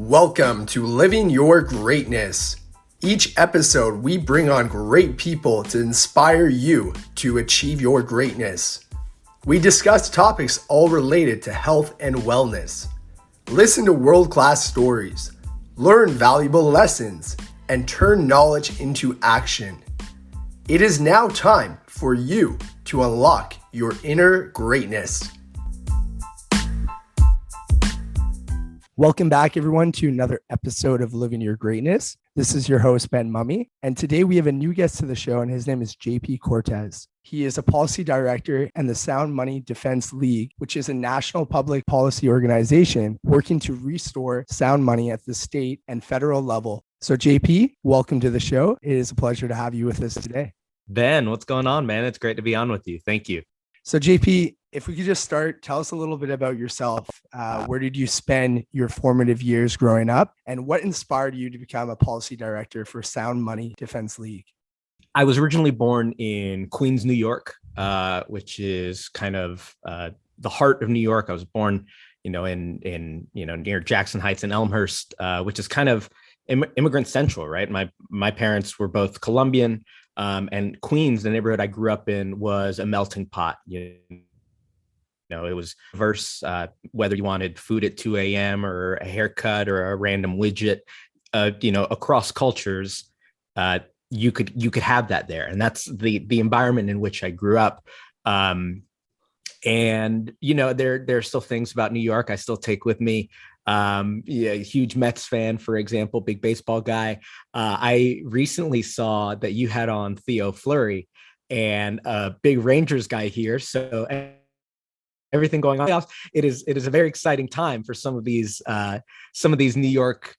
Welcome to Living Your Greatness. Each episode, we bring on great people to inspire you to achieve your greatness. We discuss topics all related to health and wellness. Listen to world-class stories, learn valuable lessons, and turn knowledge into action. It is now time for you to unlock your inner greatness. Welcome back, everyone, to another episode of Living Your Greatness. This is your host, Ben Mummy, and today we have a new guest to the show, and his name is JP Cortez. He is a policy director and the Sound Money Defense League, which is a national public policy organization working to restore sound money at the state and federal level. So JP, welcome to the show. It is a pleasure to have you with us today. Ben, what's going on, man? It's great to be on with you. Thank you. So JP, if we could just start, tell us a little bit about yourself. Where did you spend your formative years growing up? And what inspired you to become a policy director for Sound Money Defense League? I was originally born in Queens, New York, which is kind of the heart of New York. I was born, in near Jackson Heights and Elmhurst, which is kind of immigrant central, right? My parents were both Colombian, and Queens, the neighborhood I grew up in, was a melting pot. It was diverse, whether you wanted food at 2 a.m. or a haircut or a random widget, across cultures, you could have that there. And that's the environment in which I grew up. And there are still things about New York I still take with me. Huge Mets fan, for example, big baseball guy. I recently saw that you had on Theo Fleury, and a big Rangers guy here. So everything going on, it is a very exciting time for some of these New York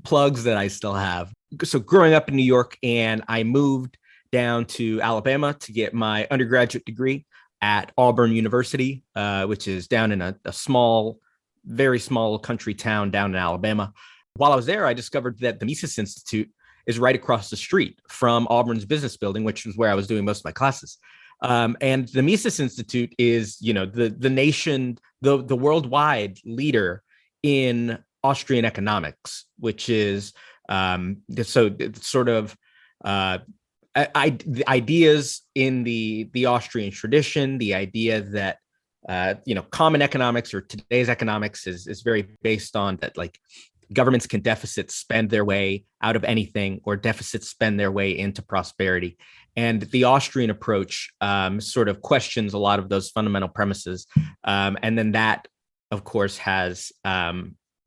plugs that I still have. So growing up in New York, and I moved down to Alabama to get my undergraduate degree at Auburn University, which is down in a small, very small country town down in Alabama. While I was there, I discovered that the Mises Institute is right across the street from Auburn's business building, which was where I was doing most of my classes. And the Mises Institute is, the nation, the worldwide leader in Austrian economics, which is ideas in the Austrian tradition, the idea that common economics, or today's economics, is very based on that, like, governments can deficit spend their way out of anything, or deficit spend their way into prosperity. And the Austrian approach sort of questions a lot of those fundamental premises. And then that, of course, has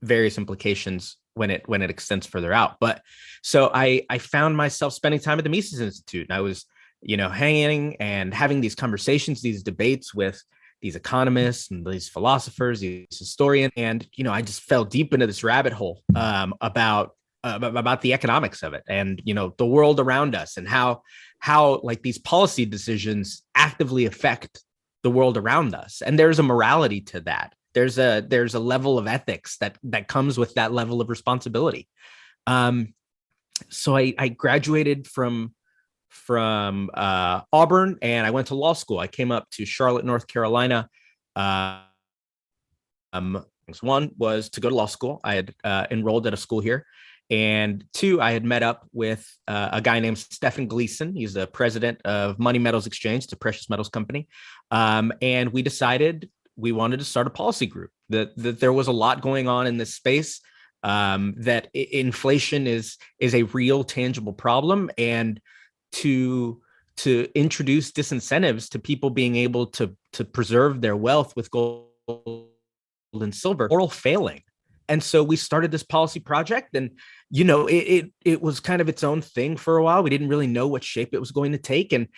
various implications when it extends further out. But so I found myself spending time at the Mises Institute, and I was, hanging and having these conversations, these debates with these economists and these philosophers, these historians. And, I just fell deep into this rabbit hole about the economics of it, and, the world around us, and how like these policy decisions actively affect the world around us. And there's a morality to that. There's a level of ethics that comes with that level of responsibility. So I graduated from Auburn, and I went to law school. I came up to Charlotte, North Carolina. One was to go to law school. I had enrolled at a school here. And two, I had met up with a guy named Stephen Gleason. He's the president of Money Metals Exchange, it's a precious metals company. And we decided we wanted to start a policy group, that there was a lot going on in this space, that inflation is a real, tangible problem, and to introduce disincentives to people being able to preserve their wealth with gold and silver, moral failing. And so we started this policy project, and it was kind of its own thing for a while. We didn't really know what shape it was going to take, and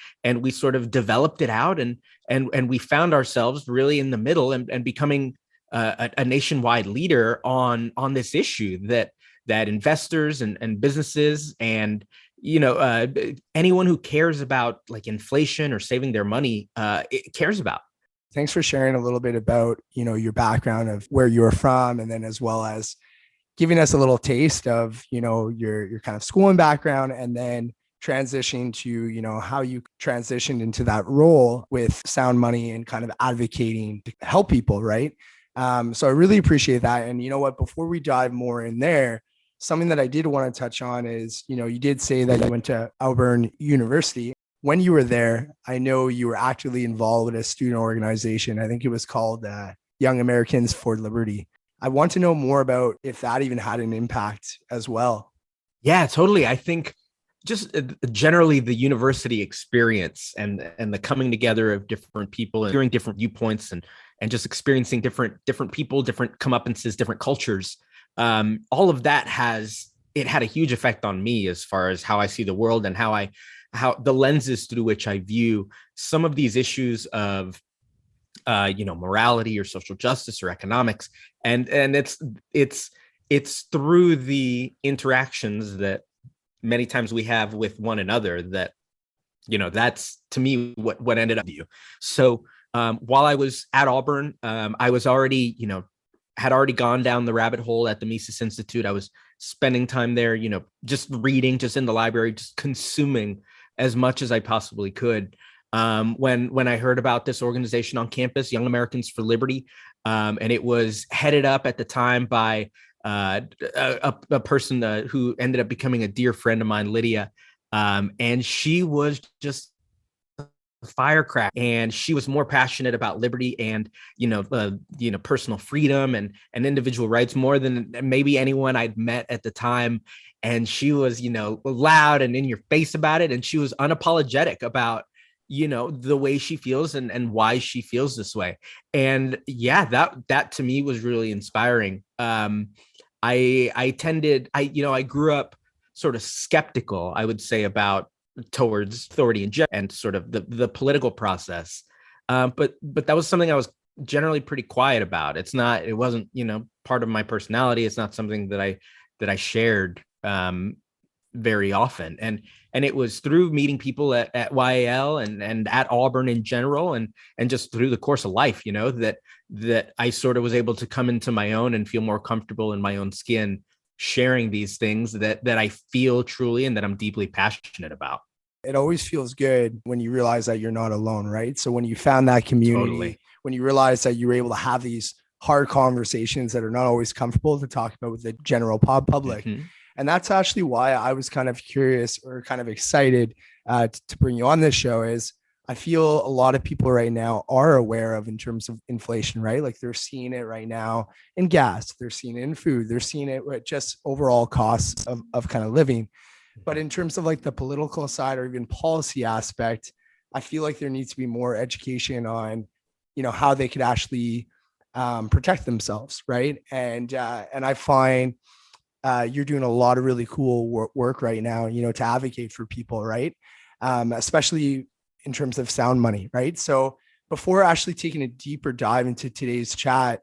we sort of developed it out, and we found ourselves really in the middle, and becoming a nationwide leader on this issue that investors and businesses and anyone who cares about, like, inflation or saving their money it cares about. Thanks for sharing a little bit about, your background of where you're from, and then as well as giving us a little taste of, your kind of schooling background, and then transitioning to, how you transitioned into that role with Sound Money and kind of advocating to help people, right? So I really appreciate that. And you know what, before we dive more in there, something that I did want to touch on is, you did say that you went to Auburn University. When you were there, I know you were actively involved in a student organization. I think it was called Young Americans for Liberty. I want to know more about if that even had an impact as well. Yeah, totally. I think just generally the university experience and the coming together of different people and hearing different viewpoints and just experiencing different people, different comeuppances, different cultures. All of that had a huge effect on me as far as how I see the world and how the lenses through which I view some of these issues of morality or social justice or economics. And it's through the interactions that many times we have with one another that, that's to me what ended up you. So while I was at Auburn, I was already, had already gone down the rabbit hole at the Mises Institute. I was spending time there, just reading, just in the library, just consuming as much as I possibly could. When I heard about this organization on campus, Young Americans for Liberty, and it was headed up at the time by a person who ended up becoming a dear friend of mine, Lydia, and she was just firecracker, and she was more passionate about liberty and personal freedom and individual rights more than maybe anyone I'd met at the time. And she was loud and in your face about it, and she was unapologetic about the way she feels and why she feels this way. And yeah, that to me was really inspiring. I grew up sort of skeptical, I would say, about towards authority and sort of the political process. But that was something I was generally pretty quiet about. It wasn't, part of my personality. It's not something that I shared very often. And it was through meeting people at YAL and at Auburn in general, and just through the course of life, that I sort of was able to come into my own and feel more comfortable in my own skin, sharing these things that I feel truly and that I'm deeply passionate about. It always feels good when you realize that you're not alone, right? So when you found that community, Totally. When you realize that you're able to have these hard conversations that are not always comfortable to talk about with the general public. Mm-hmm. And that's actually why I was kind of curious or kind of excited to bring you on this show. Is I feel a lot of people right now are aware of in terms of inflation, right? Like they're seeing it right now in gas, they're seeing it in food, they're seeing it with just overall costs of kind of living. But in terms of like the political side or even policy aspect, I feel like there needs to be more education on, how they could actually protect themselves, right? And I find you're doing a lot of really cool work right now, to advocate for people, right? Especially in terms of sound money, right? So before actually taking a deeper dive into today's chat,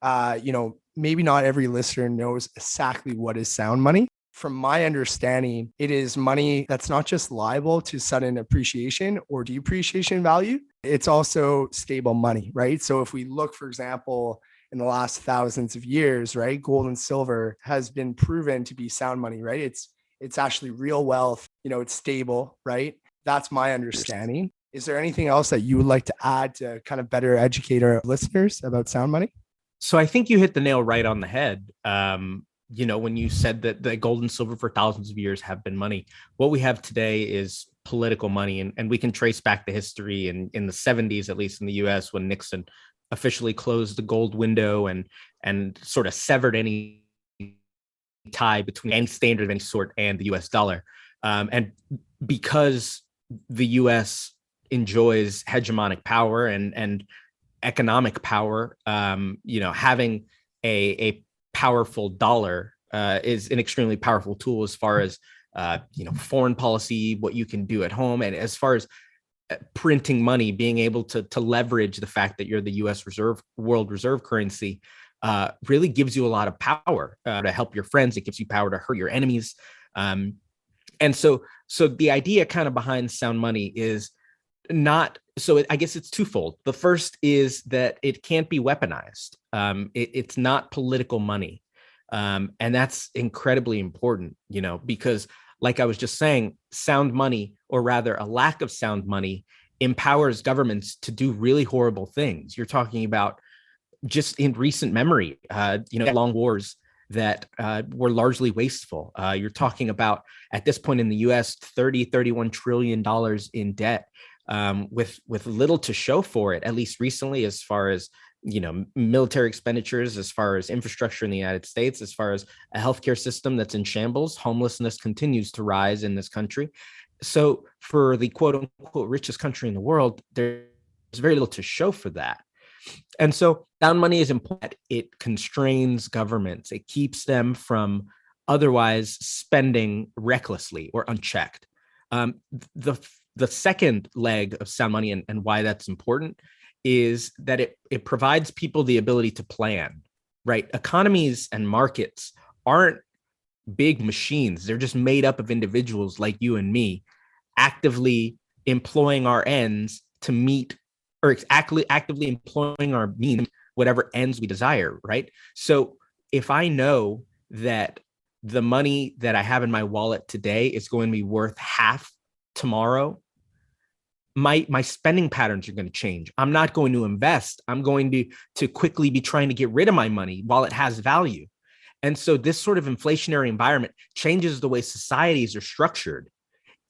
maybe not every listener knows exactly what is sound money. From my understanding, it is money that's not just liable to sudden appreciation or depreciation value. It's also stable money, right? So if we look, for example, in the last thousands of years, right, gold and silver has been proven to be sound money, right? It's actually real wealth, it's stable, right? That's my understanding. Is there anything else that you would like to add to kind of better educate our listeners about sound money? So I think you hit the nail right on the head. When you said that the gold and silver for thousands of years have been money, what we have today is political money. And we can trace back the history in the 70s, at least in the US, when Nixon officially closed the gold window and sort of severed any tie between any standard of any sort and the US dollar. And because the US enjoys hegemonic power and economic power, having a powerful dollar is an extremely powerful tool as far as foreign policy, what you can do at home, and as far as printing money, being able to leverage the fact that you're the U.S. world reserve currency, really gives you a lot of power to help your friends. It gives you power to hurt your enemies, and so the idea kind of behind sound money is not. So I guess it's twofold. The first is that it can't be weaponized. It's not political money. And that's incredibly important, because like I was just saying, sound money, or rather a lack of sound money, empowers governments to do really horrible things. You're talking about just in recent memory, long wars that were largely wasteful. You're talking about, at this point in the US, $31 trillion in debt, with little to show for it, at least recently, as far as military expenditures, as far as infrastructure in the United States, as far as a healthcare system that's in shambles. Homelessness continues to rise in this country. So for the quote unquote richest country in the world, there's very little to show for that. And so sound money is important. It constrains governments. It keeps them from otherwise spending recklessly or unchecked. The second leg of sound money, and why that's important, is that it provides people the ability to plan, right? Economies and markets aren't big machines. They're just made up of individuals like you and me, actively employing our ends to meet, or actively employing our means, whatever ends we desire, right? So if I know that the money that I have in my wallet today is going to be worth half tomorrow, my spending patterns are going to change. I'm not going to invest. I'm going to quickly be trying to get rid of my money while it has value. And so this sort of inflationary environment changes the way societies are structured.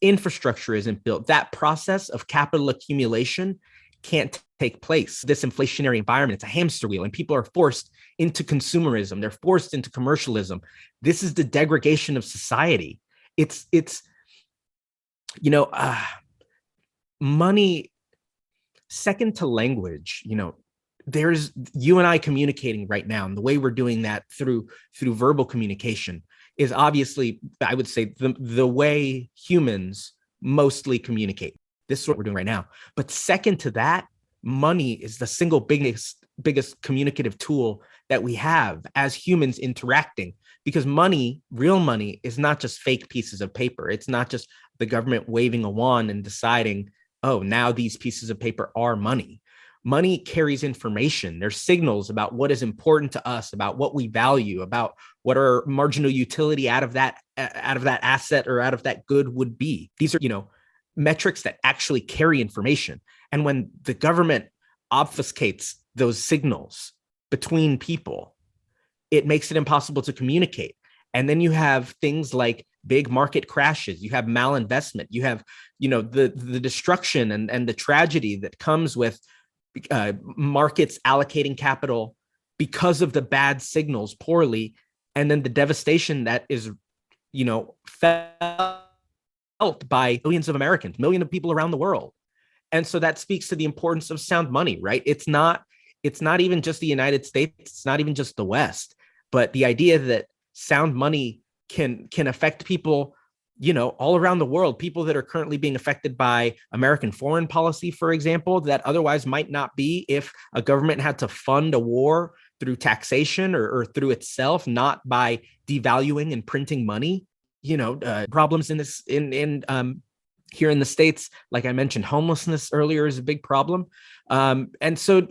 Infrastructure isn't built. That process of capital accumulation can't take place. This inflationary environment, it's a hamster wheel, and people are forced into consumerism. They're forced into commercialism. This is the degradation of society. It's money, second to language. There's you and I communicating right now, and the way we're doing that through verbal communication is obviously, I would say, the way humans mostly communicate. This is what we're doing right now. But second to that, money is the single biggest communicative tool that we have as humans interacting, because money, real money, is not just fake pieces of paper. It's not just the government waving a wand and deciding, oh, now these pieces of paper are money. Money carries information. There's signals about what is important to us, about what we value, about what our marginal utility out of that asset or out of that good would be. These are, metrics that actually carry information. And when the government obfuscates those signals between people, it makes it impossible to communicate. And then you have things like big market crashes, you have malinvestment, you have, the destruction and the tragedy that comes with markets allocating capital because of the bad signals poorly, and then the devastation that is, felt by millions of Americans, millions of people around the world. And so that speaks to the importance of sound money, right? It's not even just the United States, it's not even just the West, but the idea that sound money can affect people, all around the world, people that are currently being affected by American foreign policy, for example, that otherwise might not be if a government had to fund a war through taxation or through itself, not by devaluing and printing money. Problems in this here in the States, like I mentioned, homelessness earlier is a big problem. And so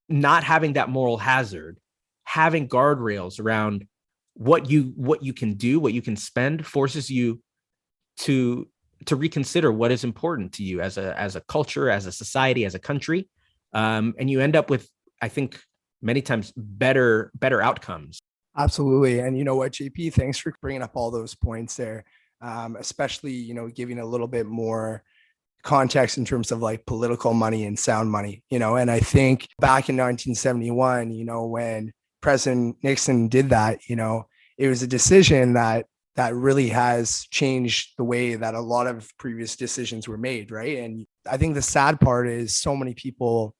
not having that moral hazard, having guardrails around what you can do, what you can spend, forces you to reconsider what is important to you as a culture, as a society, as a country. And you end up with, I think, many times better outcomes. Absolutely. And you know what, JP, thanks for bringing up all those points there, especially, giving a little bit more context in terms of like political money and sound money, and I think back in 1971, when President Nixon did that, it was a decision that really has changed the way that a lot of previous decisions were made, right? And I think the sad part is so many people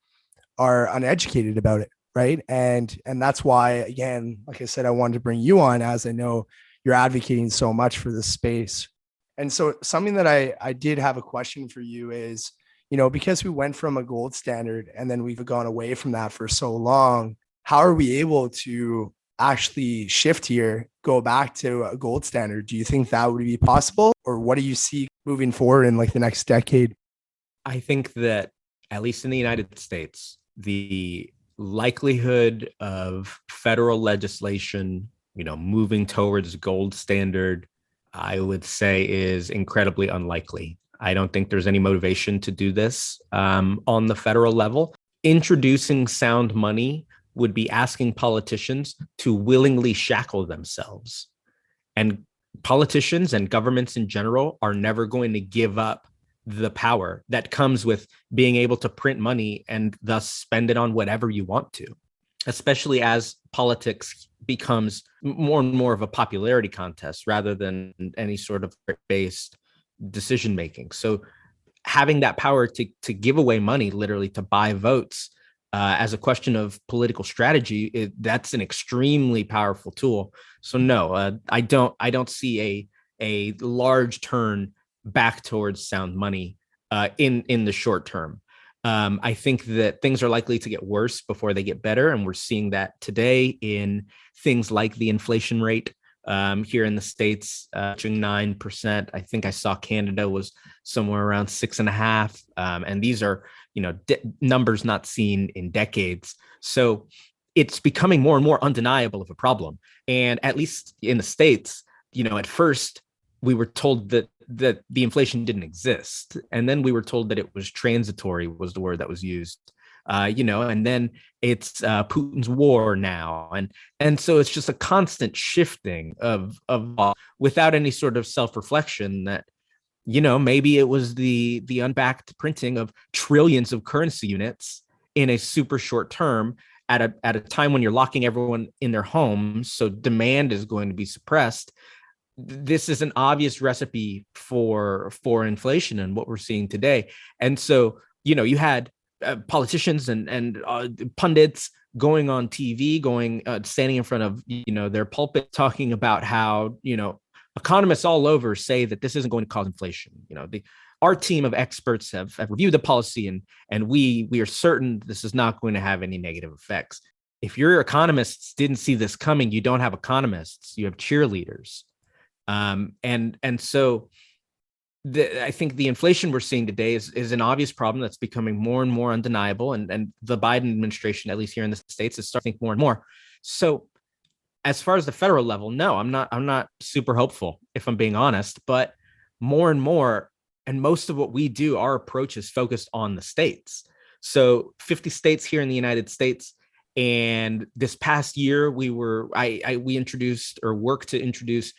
are uneducated about it, right? And that's why, again, like I said, I wanted to bring you on, as I know you're advocating so much for this space. And so something that I did have a question for you is, because we went from a gold standard and then we've gone away from that for so long, how are we able to actually shift here, go back to a gold standard? Do you think that would be possible, or what do you see moving forward in like the next decade? I think that, at least in the United States, the likelihood of federal legislation, moving towards gold standard, I would say, is incredibly unlikely. I don't think there's any motivation to do this on the federal level. Introducing sound money would be asking politicians to willingly shackle themselves. And politicians and governments in general are never going to give up the power that comes with being able to print money and thus spend it on whatever you want to, especially as politics becomes more and more of a popularity contest rather than any sort of based decision making. So having that power to give away money, literally to buy votes, as a question of political strategy, that's an extremely powerful tool. So no, I don't see a large turn back towards sound money in the short term. I think that things are likely to get worse before they get better, and we're seeing that today in things like the inflation rate. Here in the States, 9%. I think I saw Canada was somewhere around 6.5%. And these are, numbers not seen in decades. So it's becoming more and more undeniable of a problem. And at least in the States, at first we were told that the inflation didn't exist. And then we were told that it was transitory was the word that was used. And then it's Putin's war now. And so it's just a constant shifting of without any sort of self-reflection that, maybe it was the unbacked printing of trillions of currency units in a super short term at a time when you're locking everyone in their homes. So demand is going to be suppressed. This is an obvious recipe for inflation and what we're seeing today. And so, you had politicians and pundits going on TV, standing in front of their pulpit, talking about how economists all over say that this isn't going to cause inflation. Our team of experts have reviewed the policy, and we are certain this is not going to have any negative effects. If your economists didn't see this coming, you don't have economists, you have cheerleaders, and so. I think the inflation we're seeing today is an obvious problem that's becoming more and more undeniable. And the Biden administration, at least here in the States, is starting to think more and more. So as far as the federal level, no, I'm not super hopeful, if I'm being honest, but more and more, and most of what we do, our approach is focused on the states. So 50 states here in the United States. And this past year, we introduced or worked to introduce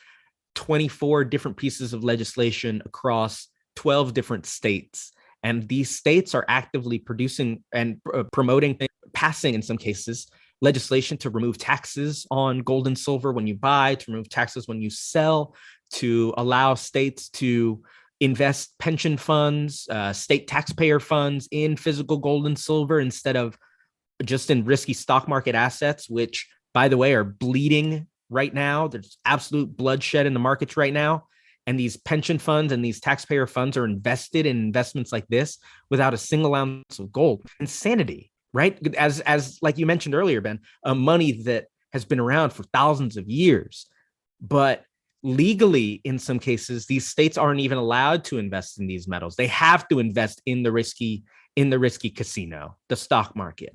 24 different pieces of legislation across 12 different states. And these states are actively producing and promoting, passing in some cases, legislation to remove taxes on gold and silver when you buy, to remove taxes when you sell, to allow states to invest pension funds, state taxpayer funds in physical gold and silver instead of just in risky stock market assets, which, by the way, are bleeding right now. There's absolute bloodshed in the markets right now. And these pension funds and these taxpayer funds are invested in investments like this without a single ounce of gold. Insanity, right? As like you mentioned earlier, Ben, money that has been around for thousands of years. But legally, in some cases, these states aren't even allowed to invest in these metals. They have to invest in the risky casino, the stock market.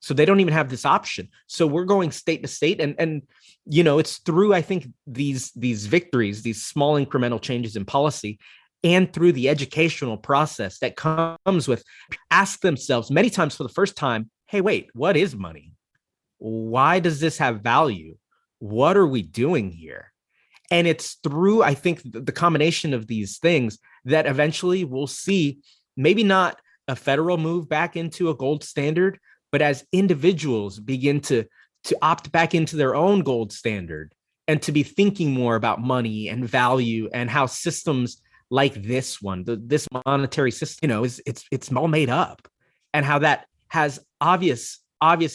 So they don't even have this option. So we're going state to state, and it's through, I think, these victories, these small incremental changes in policy, and through the educational process that comes with, ask themselves many times for the first time, hey, wait, what is money? Why does this have value? What are we doing here? And it's through, I think, the combination of these things that eventually we'll see maybe not a federal move back into a gold standard, but as individuals begin to opt back into their own gold standard and to be thinking more about money and value and how systems like this one, this monetary system, it's all made up, and how that has obvious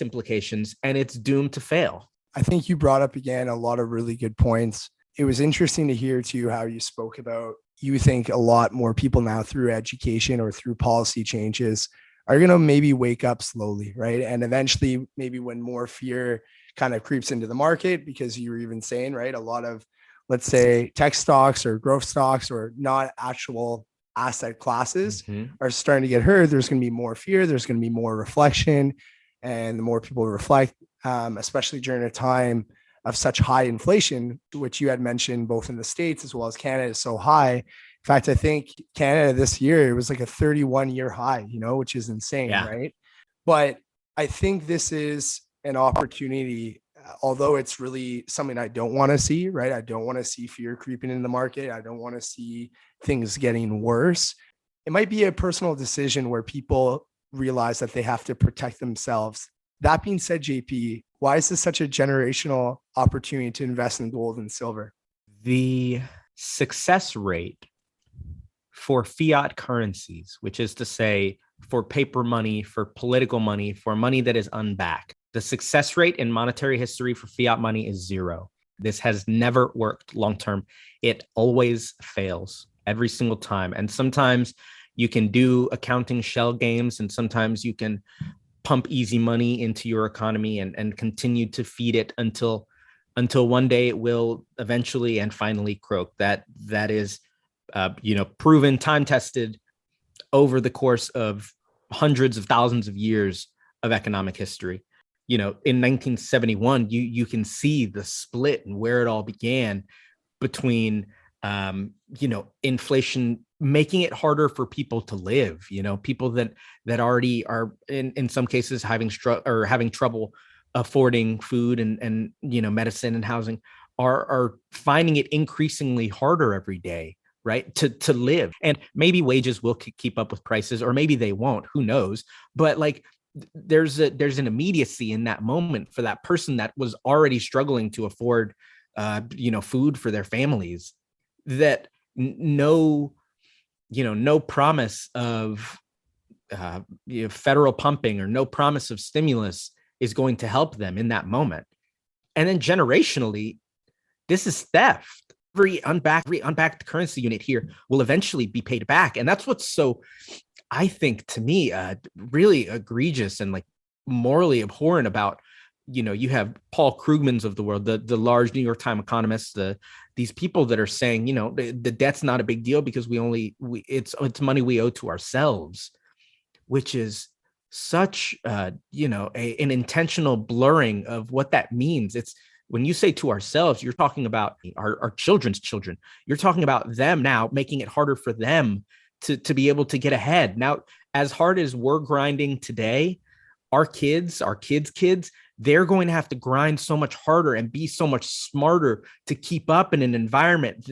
implications, and it's doomed to fail. I think you brought up again a lot of really good points. It was interesting to hear too how you spoke about, you think a lot more people now through education or through policy changes are going to maybe wake up slowly, right? And eventually, maybe when more fear kind of creeps into the market, because you were even saying, right, a lot of, let's say, tech stocks or growth stocks or not actual asset classes are starting to get hurt. There's going to be more fear. There's going to be more reflection. And the more people reflect, especially during a time of such high inflation, which you had mentioned both in the States as well as Canada is so high. In fact, I think Canada this year, it was like a 31-year high, which is insane, right? But I think this is an opportunity, although it's really something I don't want to see, right? I don't want to see fear creeping in the market. I don't want to see things getting worse. It might be a personal decision where people realize that they have to protect themselves. That being said, JP, why is this such a generational opportunity to invest in gold and silver? The success rate for fiat currencies, which is to say for paper money, for political money, for money that is unbacked, the success rate in monetary history for fiat money is zero. This has never worked long term. It always fails every single time. And sometimes you can do accounting shell games, and sometimes you can pump easy money into your economy and continue to feed it until one day it will eventually and finally croak. That is proven, time tested over the course of hundreds of thousands of years of economic history. In 1971, you can see the split and where it all began between inflation making it harder for people to live, people that already are in some cases having trouble affording food and medicine and housing are finding it increasingly harder every day, right, to live. And maybe wages will keep up with prices, or maybe they won't, who knows. But like there's an immediacy in that moment for that person that was already struggling to afford food for their families, that no promise of federal pumping or no promise of stimulus is going to help them in that moment. And then generationally, this is theft. Every unbacked currency unit here will eventually be paid back. And that's what's so, I think, to me, really egregious and like morally abhorrent about, you have Paul Krugman's of the world, the large New York Times economists, these people that are saying, the debt's not a big deal because it's money we owe to ourselves, which is such an intentional blurring of what that means. It's when you say to ourselves, you're talking about our children's children. You're talking about them now, making it harder for them to be able to get ahead. Now, as hard as we're grinding today, our kids, they're going to have to grind so much harder and be so much smarter to keep up in an environment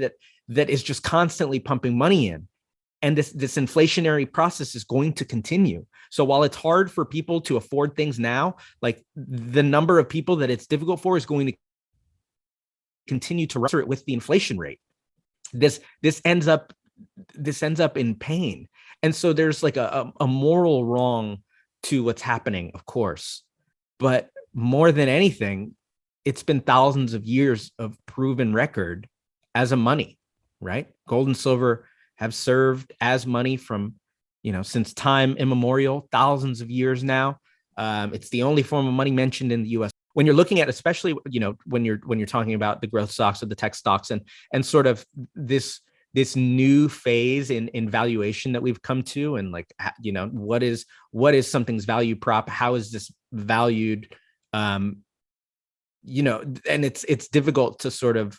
that is just constantly pumping money in. And this inflationary process is going to continue. So while it's hard for people to afford things now, like the number of people that it's difficult for is going to continue to wrestle it with the inflation rate. This ends up in pain. And so there's like a moral wrong to what's happening, of course. But more than anything, it's been thousands of years of proven record as a money, right? Gold and silver have served as money from, since time immemorial, thousands of years now. It's the only form of money mentioned in the U.S. When you're looking at, especially, when you're talking about the growth stocks or the tech stocks and sort of this new phase in valuation that we've come to, and like, what is something's value prop? How is this valued? And it's difficult to sort of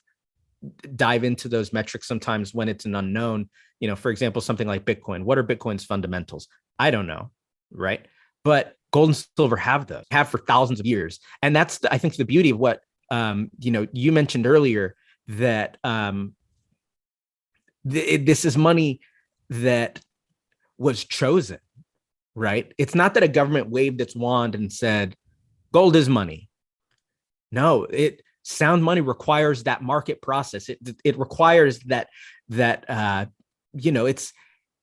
dive into those metrics sometimes when it's an unknown. For example, something like Bitcoin. What are Bitcoin's fundamentals? I don't know, right? But gold and silver have for thousands of years, and that's I think the beauty of what you mentioned earlier, that this is money that was chosen, right? It's not that a government waved its wand and said, gold is money. No, sound money requires that market process. It requires that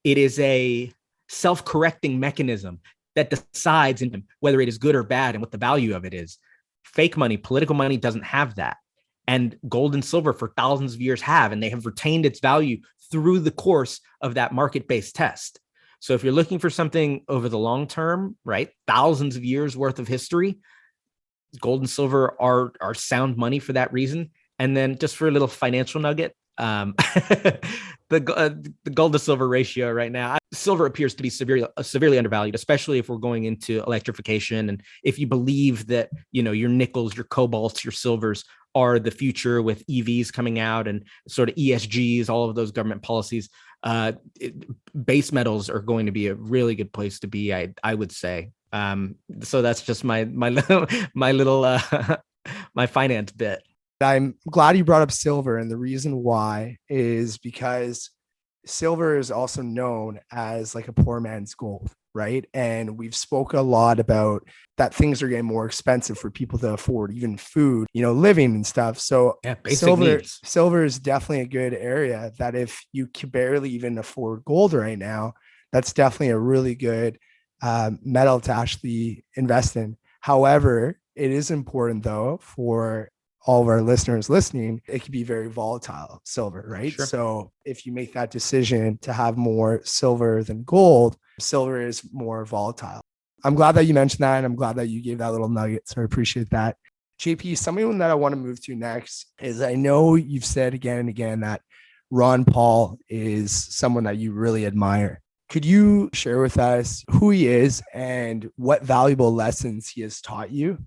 it is a self-correcting mechanism that decides whether it is good or bad and what the value of it is. Fake money, political money doesn't have that. And gold and silver for thousands of years have, and they have retained its value through the course of that market-based test. So if you're looking for something over the long term, right, thousands of years worth of history, gold and silver are sound money for that reason. And then just for a little financial nugget, the gold to silver ratio right now, silver appears to be severely undervalued, especially if we're going into electrification. And if you believe that, your nickels, your cobalts, your silvers are the future with EVs coming out and sort of ESGs, all of those government policies, base metals are going to be a really good place to be, I would say. So that's just my little my little my finance bit. I'm glad you brought up silver. And the reason why is because silver is also known as like a poor man's gold, right? And we've spoken a lot about that things are getting more expensive for people to afford even food, living and stuff. So Yeah, basic silver needs. silver is definitely a good area that if you can barely even afford gold right now, that's definitely a really good metal to actually invest in. However, it is important though for all of our listeners listening, it can be very volatile, silver, right? Sure. So if you make that decision to have more silver than gold, silver is more volatile. I'm glad that you mentioned that. And I'm glad that you gave that little nugget. So I appreciate that. JP, something that I want to move to next is I know you've said again and again that Ron Paul is someone that you really admire. Could you share with us who he is and what valuable lessons he has taught you?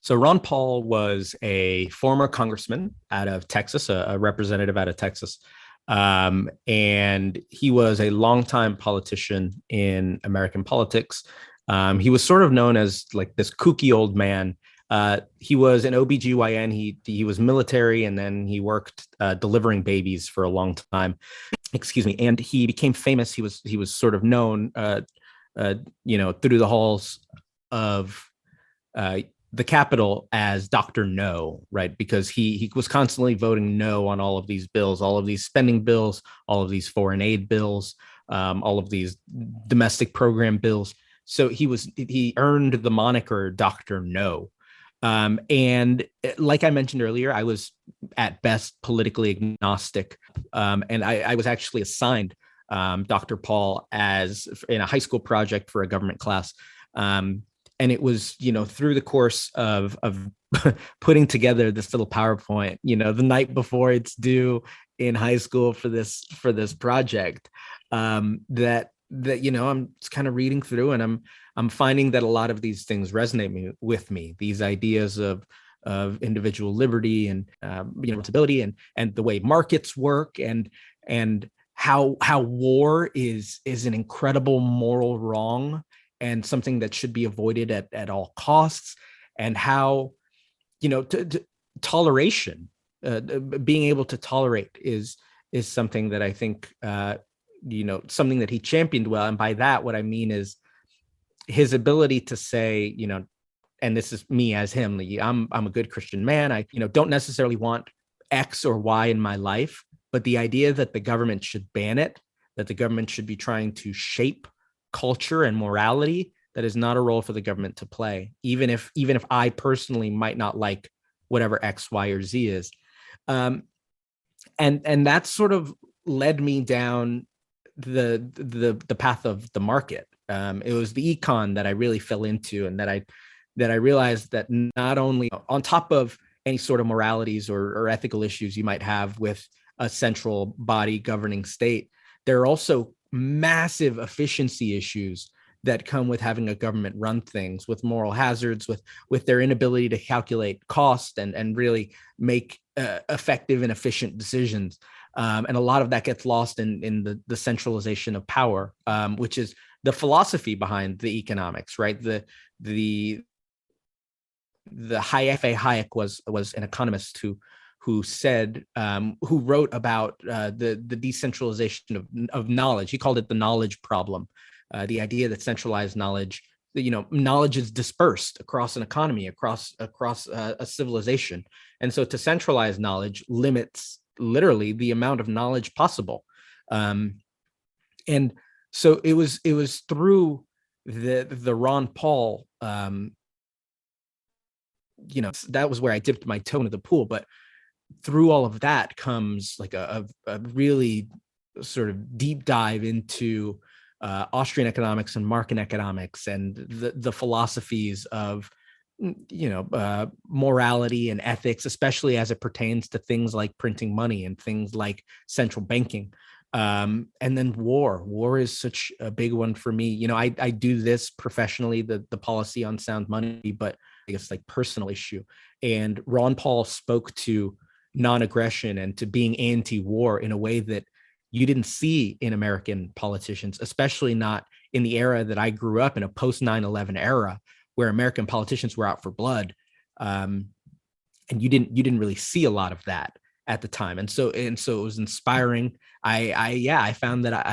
So Ron Paul was a former congressman out of Texas, a representative out of Texas. And he was a longtime politician in American politics. He was sort of known as like this kooky old man. He was an OBGYN. He was military, and then he worked delivering babies for a long time. Excuse me. And he became famous. He was sort of known, through the halls of the Capitol as Dr. No, right? Because he was constantly voting no on all of these bills, all of these spending bills, all of these foreign aid bills, all of these domestic program bills. So he earned the moniker Dr. No. And like I mentioned earlier, I was at best politically agnostic. And I was actually assigned Dr. Paul as in a high school project for a government class. And it was, through the course of putting together this little PowerPoint, the night before it's due in high school for this project, that I'm just kind of reading through, and I'm finding that a lot of these things resonate with me. These ideas of individual liberty and responsibility, and the way markets work, and how war is an incredible moral wrong and something that should be avoided at all costs, and how toleration, being able to tolerate is something that I think something that he championed well. And by that, what I mean is his ability to say, and this is me as him, I'm a good Christian man. I don't necessarily want X or Y in my life, but the idea that the government should ban it, that the government should be trying to shape culture and morality, that is not a role for the government to play, even if I personally might not like whatever X, Y, or Z is. And that sort of led me down the path of the market. It was the econ that I really fell into, and that I realized that not only on top of any sort of moralities or ethical issues you might have with a central body governing state, there are also massive efficiency issues that come with having a government run things, with moral hazards, with their inability to calculate cost and really make effective and efficient decisions. And a lot of that gets lost in the centralization of power, which is the philosophy behind the economics, right? The Hayek was an economist who said, who wrote about the decentralization of knowledge. He called it the knowledge problem. The idea that centralized knowledge, knowledge is dispersed across an economy, across a civilization. And so to centralize knowledge limits literally the amount of knowledge possible. And so it was through the Ron Paul, that was where I dipped my toe into the pool. But through all of that comes like a really sort of deep dive into Austrian economics and market economics, and the philosophies of morality and ethics, especially as it pertains to things like printing money and things like central banking. And then war is such a big one for me. I do this professionally, the policy on sound money, but I guess like personal issue. And Ron Paul spoke to non-aggression and to being anti-war in a way that you didn't see in American politicians, especially not in the era that I grew up in, a post 9/11 era where American politicians were out for blood. And you didn't really see a lot of that at the time. And so it was inspiring. I found that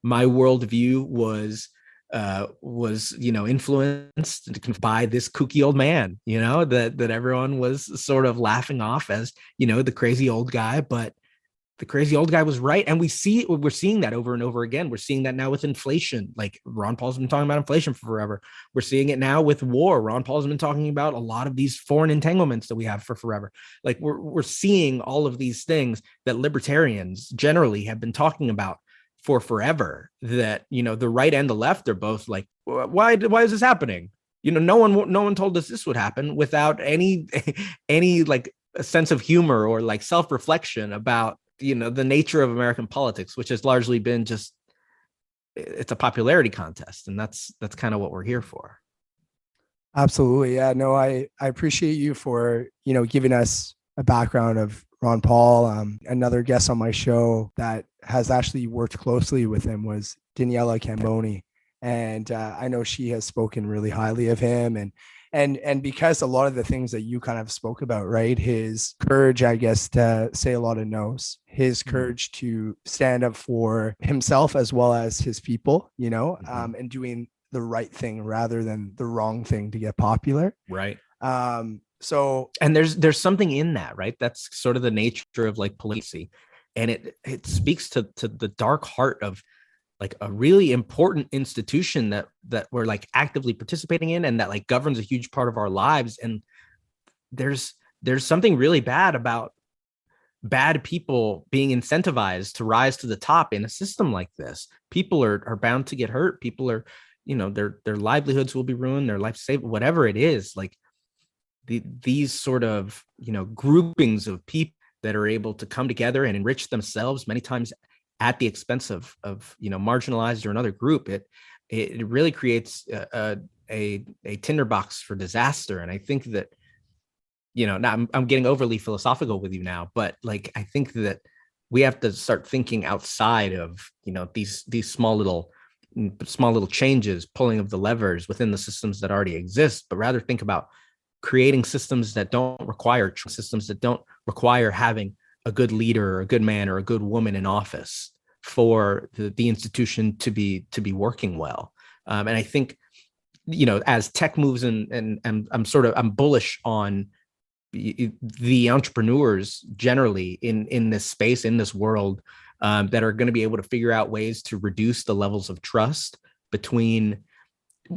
my worldview was influenced by this kooky old man, that everyone was sort of laughing off as, the crazy old guy. But the crazy old guy was right. And we're seeing that over and over again. We're seeing that now with inflation. Like Ron Paul's been talking about inflation for forever. We're seeing it now with war. Ron Paul's been talking about a lot of these foreign entanglements that we have for forever. Like we're seeing all of these things that libertarians generally have been talking about for forever, that, the right and the left are both like, why is this happening? No one told us this would happen, without any like a sense of humor or like self-reflection about, the nature of American politics, which has largely been just, it's a popularity contest. And that's kind of what we're here for. Absolutely. Yeah, no, I appreciate you for, giving us a background of Ron Paul. Another guest on my show that has actually worked closely with him was Daniela Camboni. And I know she has spoken really highly of him, and because a lot of the things that you kind of spoke about, right? His courage, I guess, to say a lot of no's, his courage to stand up for himself as well as his people, and doing the right thing rather than the wrong thing to get popular. Right. So, and there's something in that, right? That's sort of the nature of like policy. And it speaks to the dark heart of like a really important institution that we're like actively participating in, and that like governs a huge part of our lives. And there's something really bad about bad people being incentivized to rise to the top in a system like this. People are bound to get hurt. People are, their livelihoods will be ruined, their life saved, whatever it is. Like these sort of, groupings of people that are able to come together and enrich themselves, many times at the expense of marginalized or another group, it really creates a tinderbox for disaster. And I think that, now I'm getting overly philosophical with you now, but like I think that we have to start thinking outside of these small little changes, pulling of the levers within the systems that already exist, but rather think about creating systems that don't require having a good leader or a good man or a good woman in office for the institution to be working well. And I think, as tech moves and I'm bullish on the entrepreneurs generally in this space, in this world, that are going to be able to figure out ways to reduce the levels of trust between,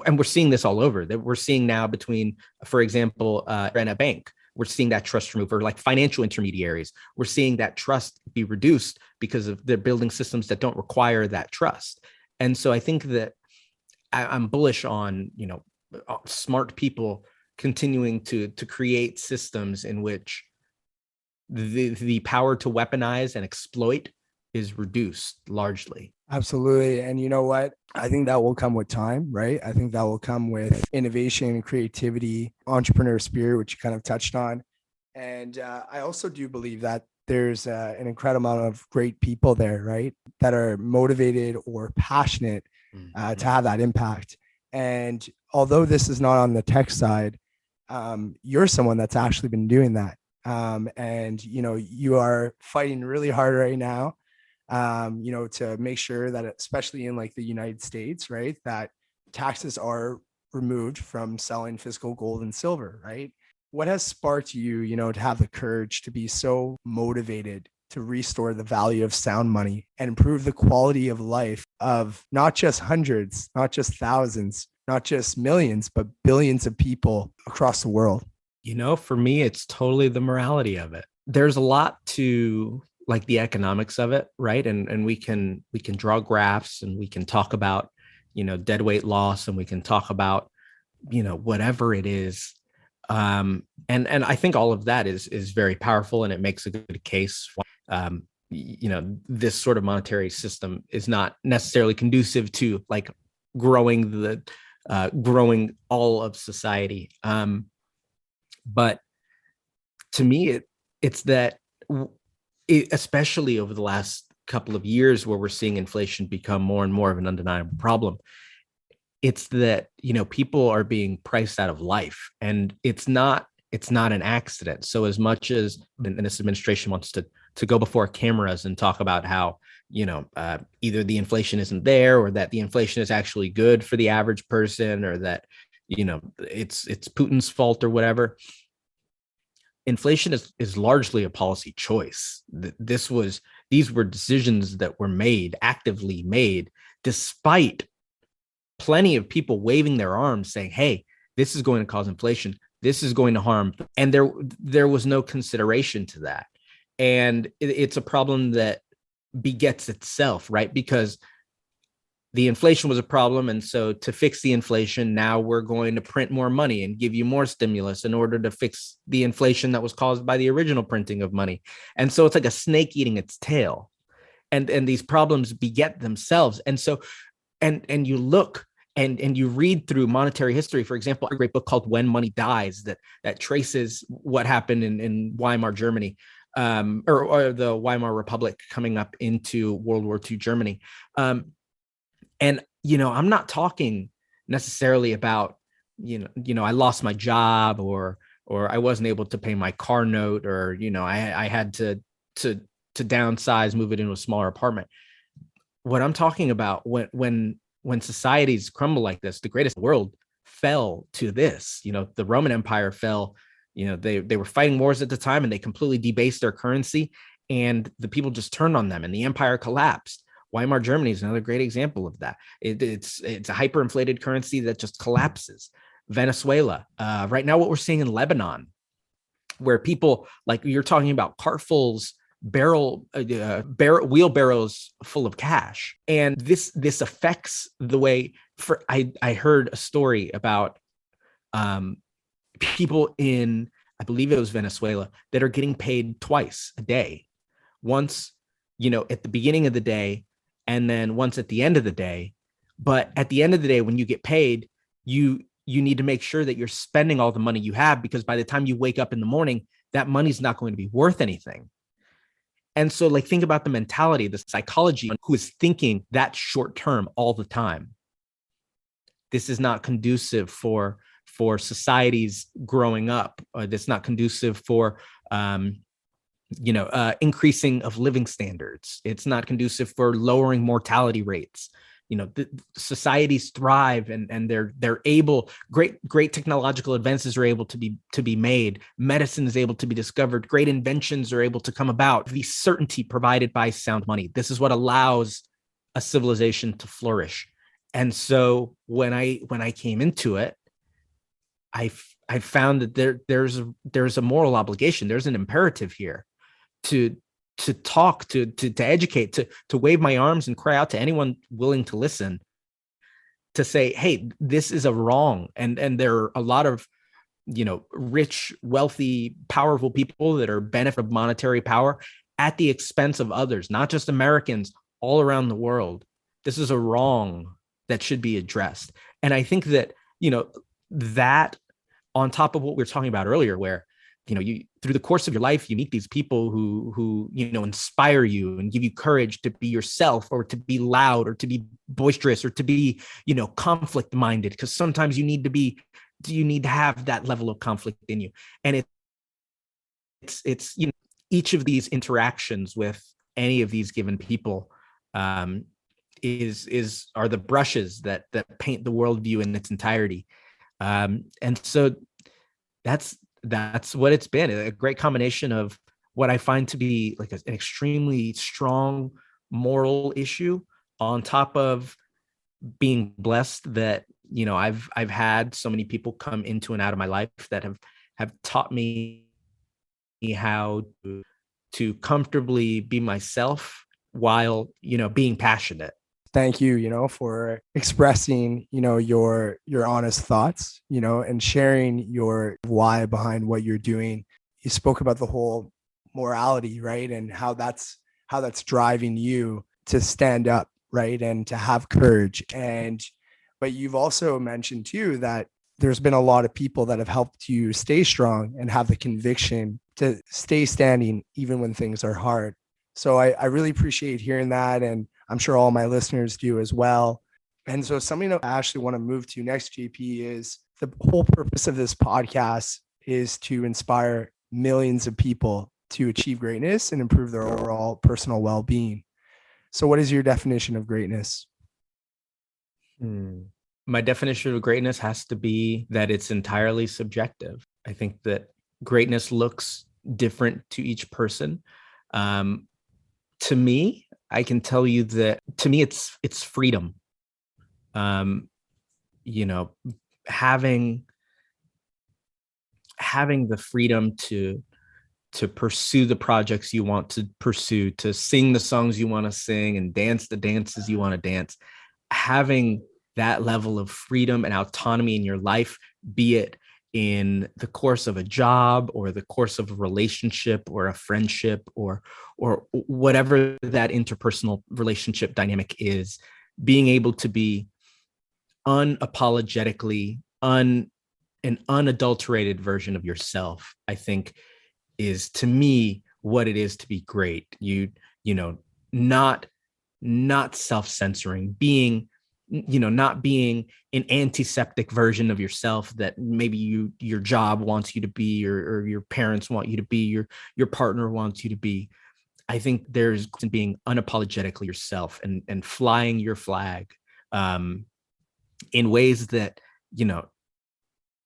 and we're seeing this all over, that we're seeing now between, for example, and a bank. We're seeing that trust removed, or like financial intermediaries. We're seeing that trust be reduced because of they're building systems that don't require that trust. And so I think that I'm bullish on, smart people continuing to create systems in which the power to weaponize and exploit is reduced largely. Absolutely. And you know what? I think that will come with time, right? I think that will come with innovation, creativity, entrepreneur spirit, which you kind of touched on. And I also do believe that there's an incredible amount of great people there, right? That are motivated or passionate to have that impact. And although this is not on the tech side, you're someone that's actually been doing that. And, you are fighting really hard right now, to make sure that, especially in like the United States, right, that taxes are removed from selling physical gold and silver, right? What has sparked you, to have the courage to be so motivated to restore the value of sound money and improve the quality of life of not just hundreds, not just thousands, not just millions, but billions of people across the world? For me, it's totally the morality of it. There's a lot to like the economics of it, right? And we can draw graphs, and we can talk about, deadweight loss, and we can talk about, whatever it is. And I think all of that is very powerful, and it makes a good case. This sort of monetary system is not necessarily conducive to like growing all of society. But to me, it's that, especially over the last couple of years, where we're seeing inflation become more and more of an undeniable problem, It's that, people are being priced out of life, and it's not an accident. So as much as this administration wants to go before cameras and talk about how, either the inflation isn't there, or that the inflation is actually good for the average person, or that, it's Putin's fault or whatever. Inflation is largely a policy choice. These were decisions that were actively made, despite plenty of people waving their arms saying, hey, this is going to cause inflation, this is going to harm. And there was no consideration to that. And it's a problem that begets itself, right? Because the inflation was a problem. And so to fix the inflation, now we're going to print more money and give you more stimulus in order to fix the inflation that was caused by the original printing of money. And so it's like a snake eating its tail. And these problems beget themselves. And so, and you look and you read through monetary history, for example, a great book called When Money Dies that traces what happened in Weimar Germany, or the Weimar Republic coming up into World War II Germany. And, I'm not talking necessarily about, I lost my job, or I wasn't able to pay my car note, or, I had to downsize, move it into a smaller apartment. What I'm talking about, when societies crumble like this, the greatest in the world fell to this. The Roman Empire fell. They were fighting wars at the time, and they completely debased their currency, and the people just turned on them, and the empire collapsed. Weimar Germany is another great example of that. It's a hyperinflated currency that just collapses. Venezuela, right now, what we're seeing in Lebanon, where people, like you're talking about, cartfuls, wheelbarrows full of cash, and this affects the way. I heard a story about people in, I believe it was Venezuela, that are getting paid twice a day. Once, at the beginning of the day, and then once at the end of the day. But at the end of the day, when you get paid, you need to make sure that you're spending all the money you have, because by the time you wake up in the morning, that money's not going to be worth anything. And so, like, think about the mentality, the psychology, who is thinking that short term all the time. This is not conducive for societies growing up. That's not conducive for increasing of living standards. It's not conducive for lowering mortality rates. Societies thrive, and they're able, great technological advances are able to be made. Medicine is able to be discovered. Great inventions are able to come about. The certainty provided by sound money. This is what allows a civilization to flourish. And so when I came into it, I found that there's a moral obligation. There's an imperative here to talk, to educate, to wave my arms and cry out to anyone willing to listen, to say, hey, this is a wrong. And there are a lot of, rich, wealthy, powerful people that are benefit of monetary power at the expense of others, not just Americans, all around the world. This is a wrong that should be addressed. And I think that, that on top of what we were talking about earlier, where, you, through the course of your life, you meet these people who inspire you and give you courage to be yourself, or to be loud, or to be boisterous, or to be, conflict minded, because sometimes you need to have that level of conflict in you. And it's each of these interactions with any of these given people are the brushes that paint the worldview in its entirety. And so that's what it's been, a great combination of what I find to be like an extremely strong moral issue, on top of being blessed that, I've had so many people come into and out of my life that have taught me how to comfortably be myself while, being passionate. Thank you, for expressing, your honest thoughts, and sharing your why behind what you're doing. You spoke about the whole morality, right? And how that's driving you to stand up, right? And to have courage. But you've also mentioned too, that there's been a lot of people that have helped you stay strong and have the conviction to stay standing, even when things are hard. So I really appreciate hearing that. And I'm sure all my listeners do as well. And so something that I actually want to move to next, JP, is the whole purpose of this podcast is to inspire millions of people to achieve greatness and improve their overall personal well-being. So what is your definition of greatness? My definition of greatness has to be that it's entirely subjective. I think that greatness looks different to each person. To me, I can tell you that to me, it's freedom. You know, having the freedom to pursue the projects you want to pursue, to sing the songs you want to sing and dance the dances you want to dance, having that level of freedom and autonomy in your life, be it in the course of a job or the course of a relationship or a friendship or whatever that interpersonal relationship dynamic is, being able to be unapologetically an unadulterated version of yourself, I think is, to me, what it is to be great. You know, not self-censoring, being, not being an antiseptic version of yourself that maybe your job wants you to be, or your parents want you to be, your partner wants you to be. I think there's being unapologetically yourself and flying your flag in ways that,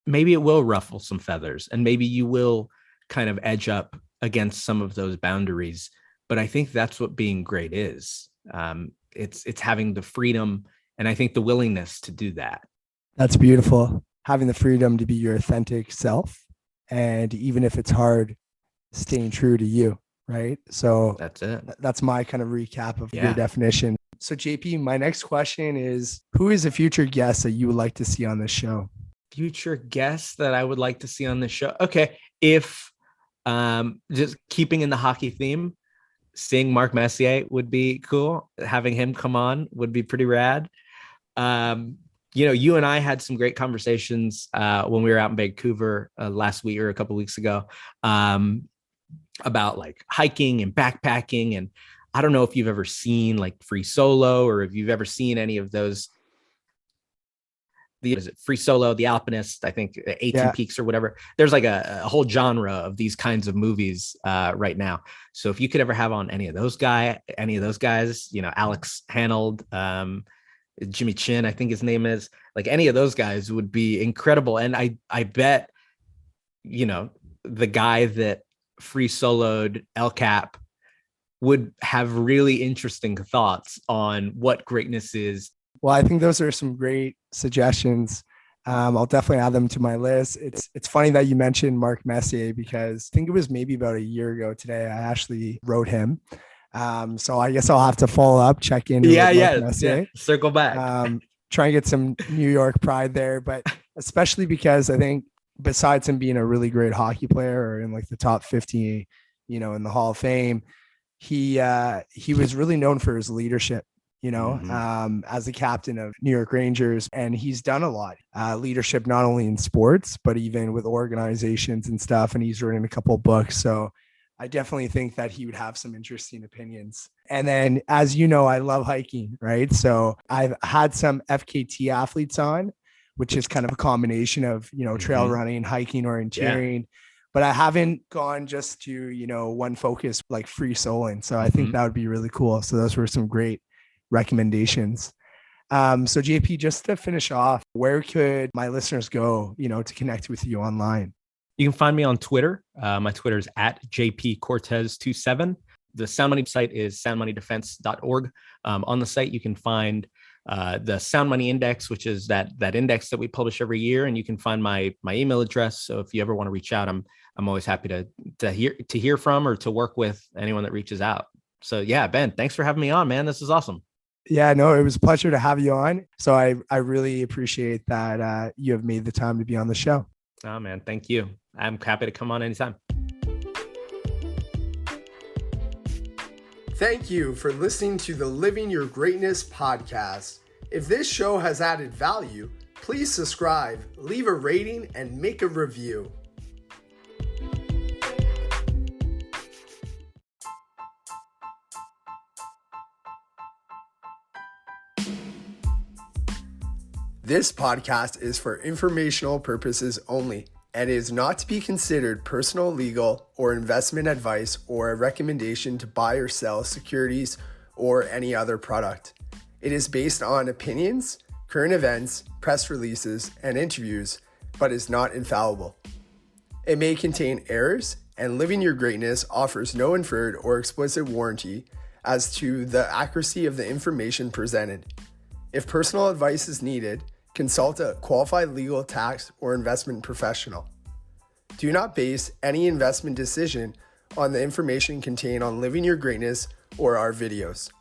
maybe it will ruffle some feathers and maybe you will kind of edge up against some of those boundaries. But I think that's what being great is. It's having the freedom and I think the willingness to do that. That's beautiful. Having the freedom to be your authentic self. And even if it's hard, staying true to you. Right. So that's it. That's my kind of recap of your definition. So JP, my next question is, who is a future guest that you would like to see on this show? Future guest that I would like to see on this show. Okay. If just keeping in the hockey theme, seeing Mark Messier would be cool. Having him come on would be pretty rad. You and I had some great conversations when we were out in Vancouver last week or a couple of weeks ago about like hiking and backpacking. And I don't know if you've ever seen like Free Solo or if you've ever seen any of those. Is it Free Solo, The Alpinist, I think 18 Peaks or whatever. There's like a whole genre of these kinds of movies right now. So if you could ever have on any of those guys, Alex Hanold, Jimmy Chin, I think his name is, like any of those guys would be incredible. And I bet, the guy that free soloed El Cap would have really interesting thoughts on what greatness is. Well, I think those are some great suggestions. I'll definitely add them to my list. It's funny that you mentioned Mark Messier because I think it was maybe about a year ago today, I actually wrote him. So I guess I'll have to follow up, check in. Yeah. Circle back. Try and get some New York pride there, but especially because I think besides him being a really great hockey player or in like the top 50, in the Hall of Fame, he was really known for his leadership. As the captain of New York Rangers, and he's done a lot leadership, not only in sports, but even with organizations and stuff. And he's written a couple of books. So I definitely think that he would have some interesting opinions. And then, as you know, I love hiking, right? So I've had some FKT athletes on, which is kind of a combination of, trail running, hiking, orienteering. But I haven't gone just to, one focus like free soloing. So I think that would be really cool. So those were some great recommendations. So JP, just to finish off, where could my listeners go, to connect with you online? You can find me on Twitter. My Twitter is at JPCortez27. The Sound Money site is soundmoneydefense.org. On the site, you can find the Sound Money Index, which is that index that we publish every year, and you can find my email address. So if you ever want to reach out, I'm always happy to hear from or to work with anyone that reaches out. So yeah, Ben, thanks for having me on, man. This is awesome. Yeah, no, it was a pleasure to have you on. So I really appreciate that you have made the time to be on the show. Oh man, thank you. I'm happy to come on anytime. Thank you for listening to the Living Your Greatness podcast. If this show has added value, please subscribe, leave a rating, and make a review. This podcast is for informational purposes only and is not to be considered personal, legal, or investment advice or a recommendation to buy or sell securities or any other product. It is based on opinions, current events, press releases, and interviews, but is not infallible. It may contain errors, and Living Your Greatness offers no inferred or explicit warranty as to the accuracy of the information presented. If personal advice is needed, consult a qualified legal, tax, or investment professional. Do not base any investment decision on the information contained on Living Your Greatness or our videos.